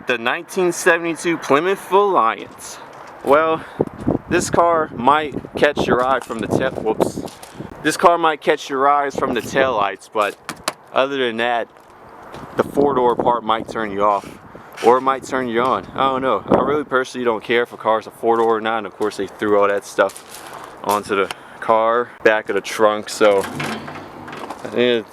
the 1972 Plymouth Valiant. Well, this car might catch your eye from the This car might catch your eyes from the taillights, but other than that, the four-door part might turn you off, or it might turn you on. I don't know. I really personally don't care if a car's a four-door or not, and of course they threw all that stuff onto the car, back of the trunk, so I think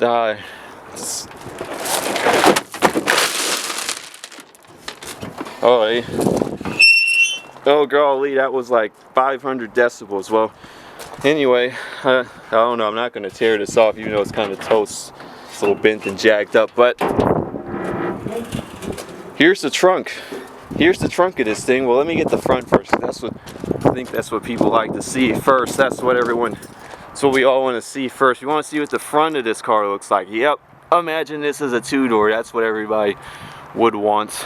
oh golly, that was like 500 decibels. Well, anyway, I don't know, I'm not going to tear this off even though it's kind of toast. It's a little bent and jacked up, but here's the trunk. Here's the trunk of this thing. Well, let me get the front first. I think that's what people like to see first. That's what we all want to see first. You want to see what the front of this car looks like. Yep, imagine this as a two-door. That's what everybody would want.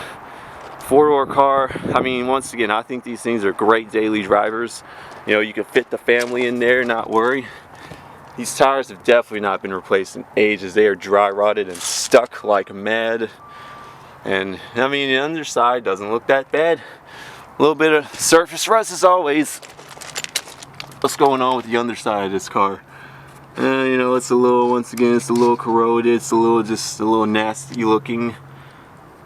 Four-door car, I mean, once again, I think these things are great daily drivers. You know, you can fit the family in there, not worry. These tires have definitely not been replaced in ages. They are dry rotted and stuck like mad. And I mean, the underside doesn't look that bad. A little bit of surface rust as always. What's going on with the underside of this car? You know, it's a little, once again, it's a little corroded. It's just a little nasty looking.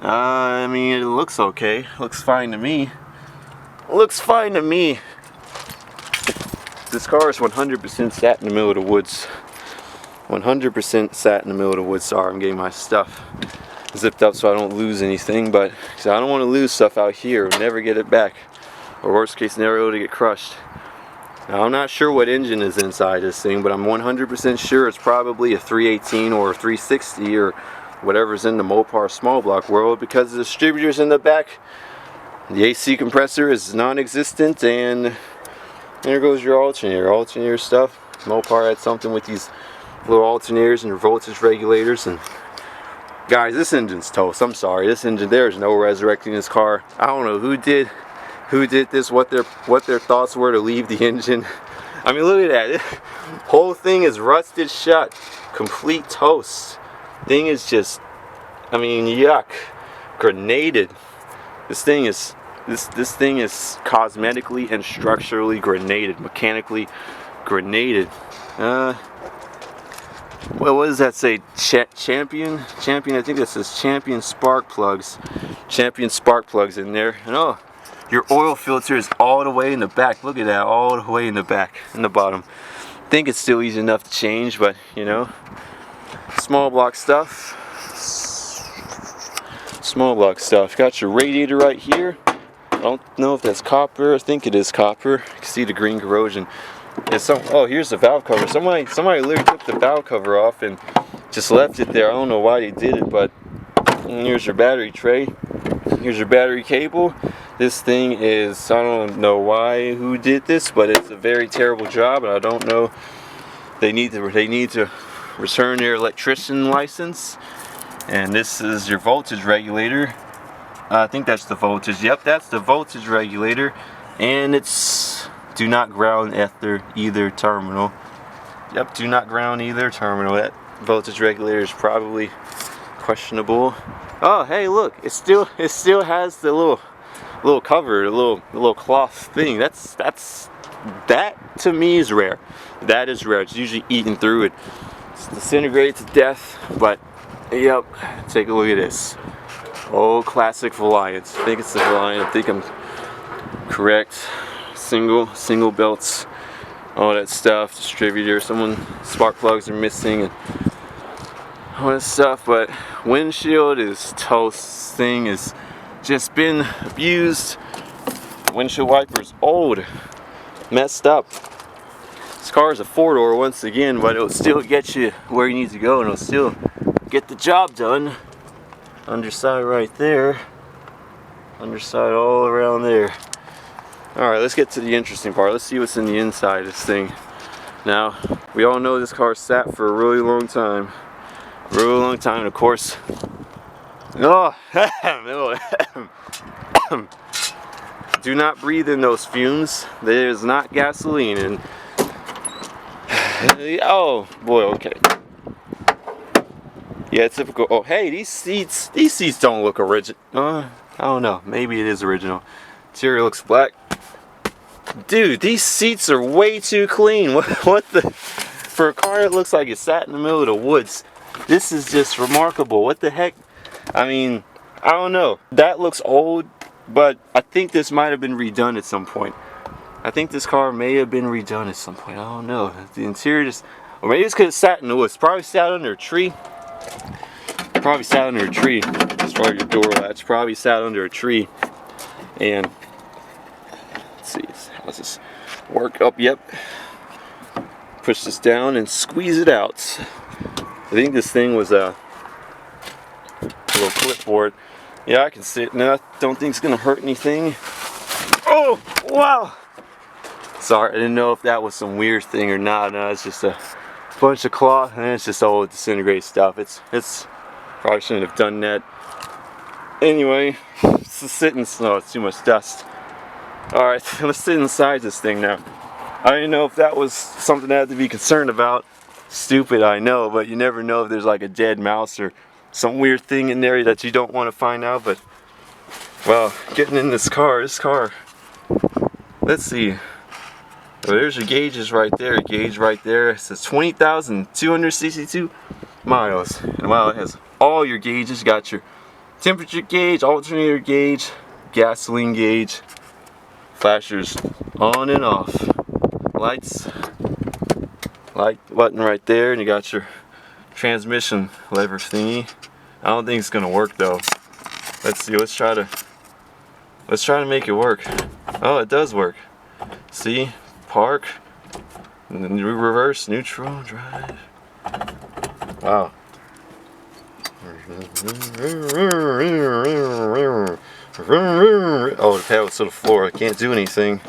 I mean, it looks okay. Looks fine to me. Looks fine to me. This car is 100% sat in the middle of the woods. 100% sat in the middle of the woods. Sorry, I'm getting my stuff zipped up so I don't lose anything, but I don't want to lose stuff out here and never get it back. Or worst case scenario, to get crushed. Now, I'm not sure what engine is inside this thing, but I'm 100% sure it's probably a 318 or a 360 or whatever's in the Mopar small block world, because the distributor's in the back, the AC compressor is non-existent, and there goes your alternator stuff. Mopar had something with these little alternators and voltage regulators, and guys, this engine's toast. I'm sorry, this engine, there's no resurrecting this car. I don't know who did this, what their thoughts were to leave the engine. I mean, look at that. This whole thing is rusted shut, complete toast. Thing is just, I mean, yuck, grenaded. This thing is cosmetically and structurally grenaded, mechanically grenaded. Well, what does that say? Champion. I think that says Champion spark plugs. Champion spark plugs in there. And oh, your oil filter is all the way in the back. Look at that, all the way in the back, in the bottom. I think it's still easy enough to change, but you know. Small block stuff. Small block stuff. Got your radiator right here. I don't know if that's copper. I think it is copper. You can see the green corrosion. Oh, here's the valve cover. Somebody literally took the valve cover off and just left it there. I don't know why they did it, but here's your battery tray. Here's your battery cable. This thing is, I don't know who did this, but it's a very terrible job, and I don't know. They need to return their electrician license. And this is your voltage regulator. I think that's the voltage. Yep, that's the voltage regulator. And it's do not ground either terminal. Yep, do not ground either terminal. That voltage regulator is probably questionable. Oh, hey, look, it still has the little cover, the little cloth thing. That to me is rare. That is rare. It's usually eaten through it. Disintegrate to death, but yep, take a look at this. Old classic Valiant. I think it's the Valiant. I think I'm correct. Single belts, all that stuff. Distributor. Spark plugs are missing and all that stuff. But windshield is toast. This thing has just been abused. Windshield wiper's old, messed up. This car is a four-door once again, but it'll still get you where you need to go, and it'll still get the job done. Underside right there. Underside all around there. Alright, let's get to the interesting part. Let's see what's in the inside of this thing. Now, we all know this car sat for a really long time. And of course, do not breathe in those fumes. There's not gasoline in. Oh boy, okay. Yeah, typical. Oh, hey, these seats don't look original. I don't know. Maybe it is original. Interior looks black. Dude, these seats are way too clean. What the? For a car that looks like it sat in the middle of the woods, this is just remarkable. What the heck? I mean, I don't know. That looks old, but I think this might have been redone at some point. I think this car may have been redone at some point. I don't know. The interior just, or maybe it's because it sat in the woods. Probably sat under a tree. Probably sat under a tree. Destroy your door latch. Probably sat under a tree. And let's see, how's this work? Up, yep. Push this down and squeeze it out. I think this thing was a little clipboard. Yeah, I can sit. No, I don't think it's gonna hurt anything. Oh, wow! Sorry, I didn't know if that was some weird thing or not. No, it's just a bunch of cloth, and it's just old disintegrated stuff. It's probably shouldn't have done that. Anyway, it's sitting. No, it's too much dust. All right, let's sit inside this thing now. I didn't know if that was something I had to be concerned about. Stupid, I know, but you never know if there's like a dead mouse or some weird thing in there that you don't want to find out. But, well, getting in this car, let's see. Oh, there's your gauges right there, gauge right there. It says 20,262 miles. And wow, it has all your gauges. You got your temperature gauge, alternator gauge, gasoline gauge, flashers on and off. Lights, light button right there, and you got your transmission lever thingy. I don't think it's gonna work though. Let's see. Let's try to make it work. Oh, it does work. See, park, and then reverse, neutral, drive. Wow. Oh, the pedal's to the floor. I can't do anything.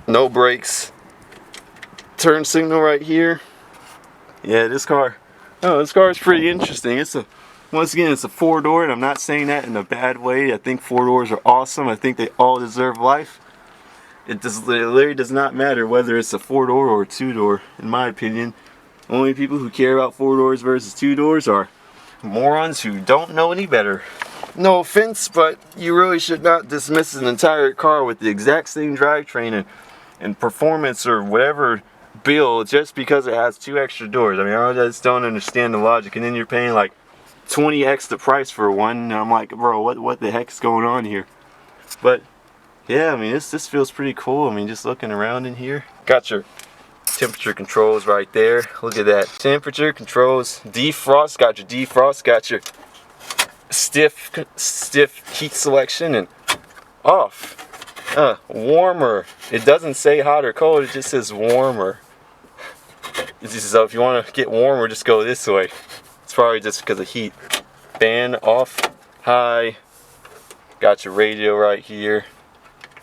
No brakes. Turn signal right here. Yeah, this car. Oh, this car is pretty interesting. Once again, it's a 4-door, and I'm not saying that in a bad way. I think 4-doors are awesome. I think they all deserve life. It literally does not matter whether it's a 4-door or a 2-door, in my opinion. Only people who care about 4-doors versus 2-doors are morons who don't know any better. No offense, but you really should not dismiss an entire car with the exact same drivetrain and performance or whatever build just because it has 2 extra doors. I mean, I just don't understand the logic. And then you're paying like 20x the price for one, and I'm like, bro, what the heck's going on here? But yeah, I mean, this feels pretty cool. I mean, just looking around in here. Got your temperature controls right there. Look at that. Temperature controls, defrost, got your defrost, got your stiff heat selection, and off. Warmer. It doesn't say hot or cold, it just says warmer. It's just, so if you want to get warmer, just go this way. It's probably just because of heat. Fan off, high. Got your radio right here.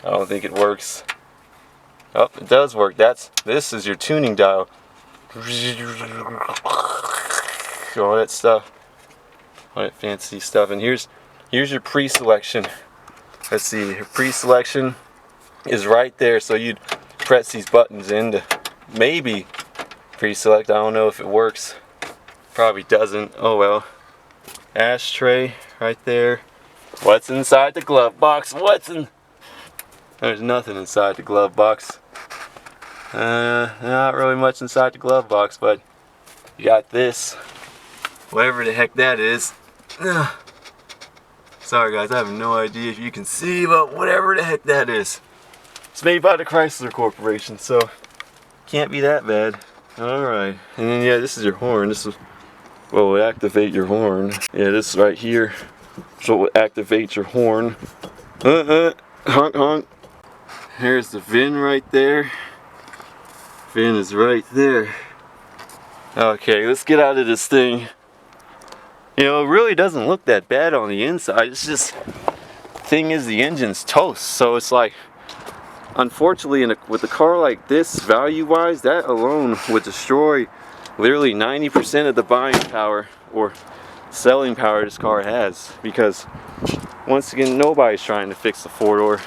I don't think it works. Oh, it does work. This is your tuning dial. All that stuff. All that fancy stuff. And here's your pre-selection. Let's see, your pre-selection is right there. So you'd press these buttons in to maybe pre-select. I don't know if it works. Probably doesn't. Oh well. Ashtray right there. What's inside the glove box? There's nothing inside the glove box. Not really much inside the glove box, but you got this. Whatever the heck that is. Sorry guys, I have no idea if you can see, but whatever the heck that is. It's made by the Chrysler Corporation, so can't be that bad. Alright, and then yeah, this is your horn. This is what will activate your horn. Yeah, this right here is what will activate your horn. Honk honk. Here's the VIN right there. VIN is right there. Okay, let's get out of this thing. You know, it really doesn't look that bad on the inside. It's just, thing is, the engine's toast. So it's like, unfortunately, with a car like this, value-wise, that alone would destroy literally 90% of the buying power or selling power this car has. Because, once again, nobody's trying to fix the 4-door.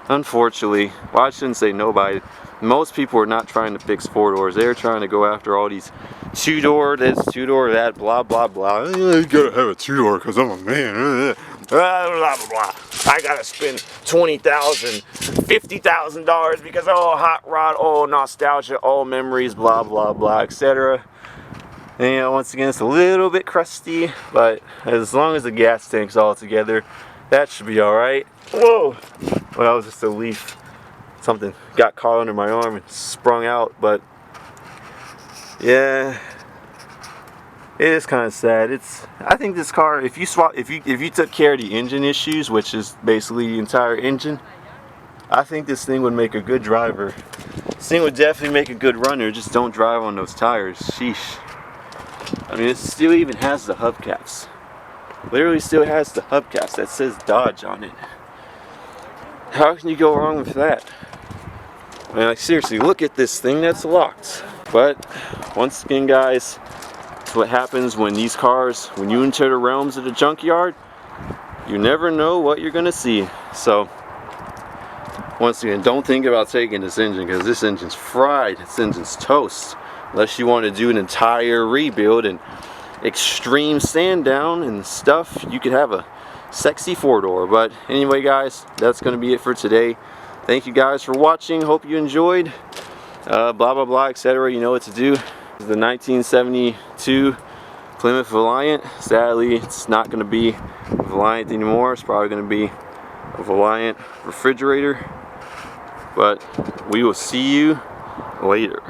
Unfortunately, well, I shouldn't say nobody. Most people are not trying to fix 4-doors. They're trying to go after all these two-door this, two-door that, blah blah blah. You gotta have a two-door because I'm a man. Blah blah blah. I gotta spend $20,000, $50,000 because oh, hot rod, oh, nostalgia, oh, memories, blah blah blah, etc. And you know, once again, it's a little bit crusty, but as long as the gas tank's all together, that should be all right. Whoa! Well, that was just a leaf. Something got caught under my arm and sprung out, but yeah, it is kind of sad. I think this car, if you took care of the engine issues, which is basically the entire engine, I think this thing would make a good driver. This thing would definitely make a good runner. Just don't drive on those tires. Sheesh. I mean, it still even has the hubcaps. Literally still has the hubcaps that says Dodge on it. How can you go wrong with that? I mean, like, seriously, look at this thing that's locked. But once again, guys, it's what happens when these cars, when you enter the realms of the junkyard, you never know what you're gonna see. So once again, don't think about taking this engine, because this engine's fried. This engine's toast. Unless you want to do an entire rebuild and extreme sand down and stuff, you could have a sexy four-door. But anyway, guys, that's going to be it for today. Thank you guys for watching. Hope you enjoyed. Blah blah blah, etc. You know what to do. The 1972 Plymouth Valiant. Sadly, it's not going to be a Valiant anymore. It's probably going to be a Valiant refrigerator. But we will see you later.